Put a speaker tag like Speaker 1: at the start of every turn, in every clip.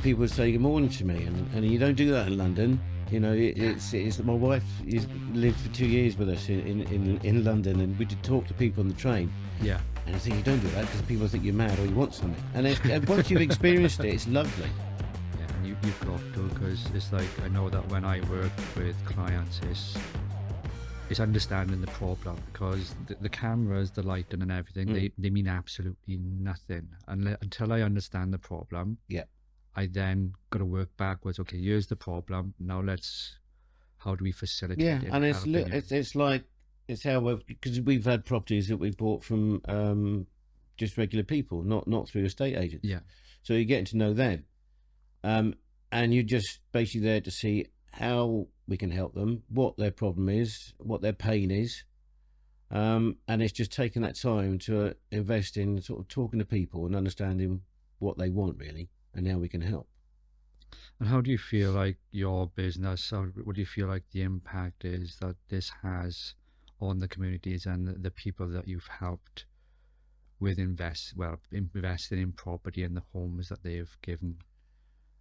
Speaker 1: people would say good morning to me, and you don't do that in London. You know, it's my wife lived for 2 years with us in London, and we did talk to people on the train.
Speaker 2: Yeah.
Speaker 1: And I think you don't do that because people think you're mad or you want something. And once you've experienced it, it's lovely.
Speaker 2: Yeah, and you've got to, because it's like, I know that when I work with clients, it's understanding the problem, because the cameras, the lighting and everything, they mean absolutely nothing until I understand the problem.
Speaker 1: Yeah.
Speaker 2: I then got to work backwards. Okay, here's the problem. Now how do we facilitate it?
Speaker 1: Yeah, and it's how because we've had properties that we bought from just regular people, not through estate agents.
Speaker 2: Yeah.
Speaker 1: So you're getting to know them, and you're just basically there to see how we can help them, what their problem is, what their pain is, and it's just taking that time to invest in sort of talking to people and understanding what they want really, and how we can help.
Speaker 2: And how do you feel like your business, or what do you feel like the impact is that this has on the communities and the people that you've helped with investing in property and the homes that they've given?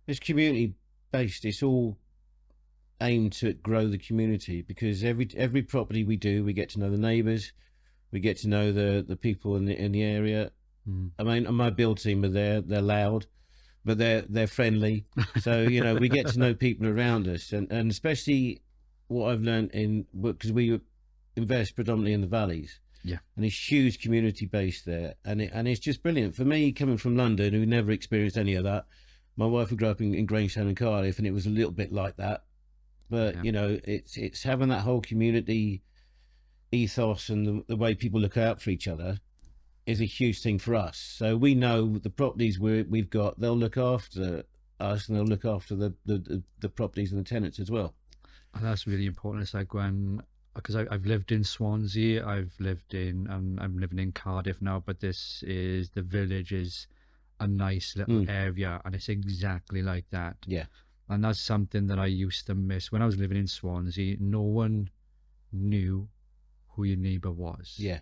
Speaker 1: It's community based. It's all aimed to grow the community, because every property we do, we get to know the neighbours, we get to know the people in the area. I mean, my build team are there. They're loud, but they're friendly. So you know, we get to know people around us, and especially what I've learned because we invest predominantly in the valleys.
Speaker 2: Yeah.
Speaker 1: And it's huge community base there, and it's just brilliant for me, coming from London, who never experienced any of that. My wife grew up in Grangetown and Cardiff, and it was a little bit like that. But you know, it's having that whole community ethos and the way people look out for each other is a huge thing for us. So we know the properties we've got, they'll look after us, and they'll look after the properties and the tenants as well.
Speaker 2: And that's really important. It's like because I've lived in Swansea, I'm living in Cardiff now, but the village is a nice little area, and it's exactly like that.
Speaker 1: Yeah.
Speaker 2: And that's something that I used to miss. When I was living in Swansea, no one knew who your neighbour was.
Speaker 1: Yeah.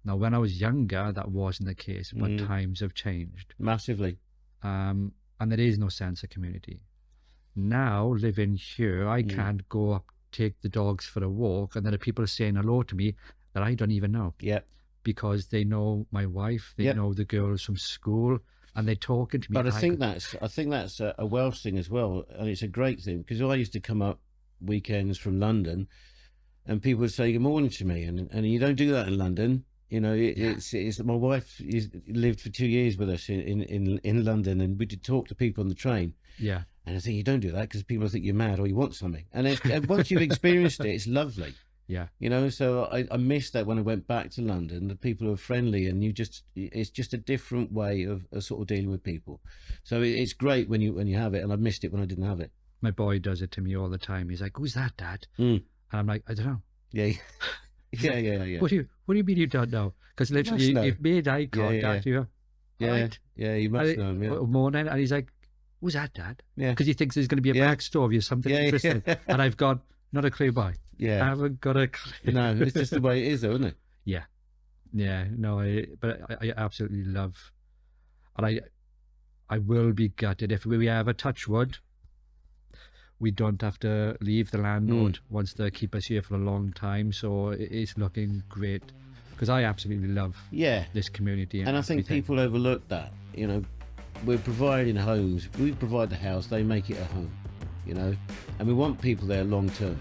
Speaker 2: Now, when I was younger, that wasn't the case, but times have changed.
Speaker 1: Massively.
Speaker 2: And there is no sense of community. Now, living here, I can't go up, take the dogs for a walk, and then the people are saying hello to me that I don't even know.
Speaker 1: Yeah.
Speaker 2: Because they know my wife, they know the girls from school, and they're talking to me.
Speaker 1: But I think that's a Welsh thing as well, and it's a great thing, because I used to come up weekends from London, and people would say good morning to me, and you don't do that in London. You know, it's my wife lived for 2 years with us in London, and we did talk to people on the train.
Speaker 2: Yeah.
Speaker 1: And I think you don't do that because people think you're mad or you want something. And once you've experienced it, it's lovely.
Speaker 2: Yeah.
Speaker 1: You know, so I missed that when I went back to London. The people are friendly, and it's just a different way of sort of dealing with people. So it's great when you have it, and I missed it when I didn't have it.
Speaker 2: My boy does it to me all the time. He's like, "Who's that, Dad?" And I'm like, "I don't know."
Speaker 1: Yeah. Yeah.
Speaker 2: What do you mean you don't know? Because literally, you've made eye contact.
Speaker 1: Yeah, you must know him. Yeah.
Speaker 2: Morning, and he's like, "Who's that, Dad?"
Speaker 1: Yeah.
Speaker 2: Because he thinks there's going to be a backstory or something interesting, and I've got not a clue why.
Speaker 1: Yeah.
Speaker 2: I haven't got a clue.
Speaker 1: No, it's just the way it is, though, isn't it?
Speaker 2: Yeah. No, but I absolutely love, and I will be gutted if we ever touch wood. We don't have to leave the landlord, wants to keep us here for a long time, so it's looking great, because I absolutely love this community.
Speaker 1: And I think people overlook that. You know, we're providing homes, we provide the house, they make it a home, you know, and we want people there long term.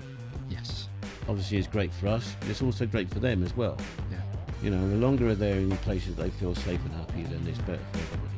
Speaker 2: Yes.
Speaker 1: Obviously it's great for us, but it's also great for them as well.
Speaker 2: Yeah.
Speaker 1: You know, the longer they're in places they feel safe and happy, then it's better for everyone.